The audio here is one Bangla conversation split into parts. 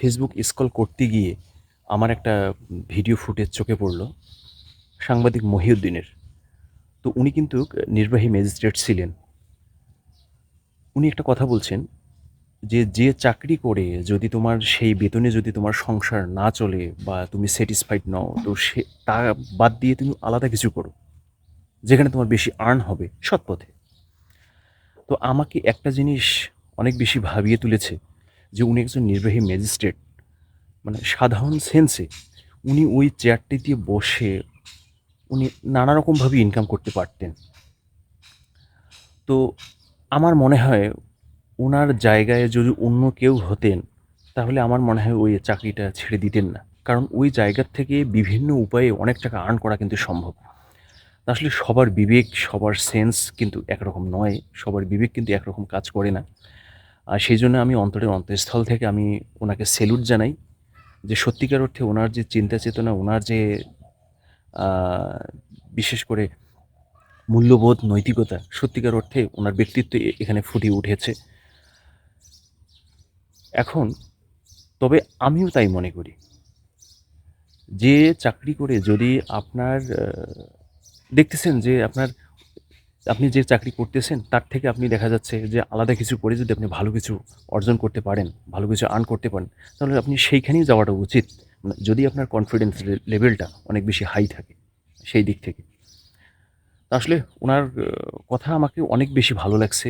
ফেসবুক স্ক্রল করতে গিয়ে আমার একটা ভিডিও ফুটেজ চোখে পড়ল সাংবাদিক মহিউদ্দিনের। তো উনি কিন্তু নির্বাহী ম্যাজিস্ট্রেট ছিলেন। উনি একটা কথা বলছেন যে চাকরি করে যদি তোমার সেই বেতনে যদি তোমার সংসার না চলে বা তুমি স্যাটিসফাইড নও, তো সে তা বাদ দিয়ে তুমি আলাদা কিছু করো, যেখানে তোমার বেশি আর্ন হবে সৎ পথে। তো আমাকে একটা জিনিস অনেক বেশি ভাবিয়ে তুলেছে যে উনি একজন নির্বাহী ম্যাজিস্ট্রেট। মানে সাধারণ সেন্সে উনি ওই চেয়ারটিতে বসে উনি নানা রকমভাবে ইনকাম করতে পারতেন। তো আমার মনে হয় উনার জায়গায় যদি অন্য কেউ হতেন, তাহলে আমার মনে হয় ওই চাকরিটা ছেড়ে দিতেন না। কারণ ওই জায়গার থেকে বিভিন্ন উপায়ে অনেক টাকা আর্ন করা কিন্তু সম্ভব। আসলে সবার বিবেক, সবার সেন্স কিন্তু একরকম নয়। সবার বিবেক কিন্তু একরকম কাজ করে না। আর সেইজন্য আমি অন্তরের অন্তঃস্থল থেকে আমি ওনাকে সেলুট জানাই যে সত্যিকার অর্থে ওনার যে চিন্তা চেতনা, ওনার যে আ বিশেষ করে মূল্যবোধ, নৈতিকতা, সত্যিকার অর্থে ওনার ব্যক্তিত্বে এখানে ফুটিয়ে উঠেছে। এখন তবে আমিও তাই মনে করি যে চাকরি করে যদি আপনার দেখতেছেন যে আপনি যে চাকরি করতেছেন তার থেকে আপনি দেখা যাচ্ছে যে আলাদা কিছু করে যদি আপনি ভালো কিছু অর্জন করতে পারেন, ভালো কিছু আর্ন করতে পারেন, তাহলে আপনি সেইখানেই যাওয়াটা উচিত। যদি আপনার কনফিডেন্স লেভেলটা অনেক বেশি হাই থাকে সেই দিক থেকে। তো আসলে উনার কথা আমাকে অনেক বেশি ভালো লাগছে।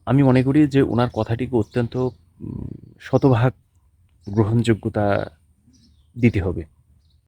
আমি মনে করি যে উনার কথাটিকে অত্যন্ত শতভাগ গ্রহণযোগ্যতা দিতে হবে।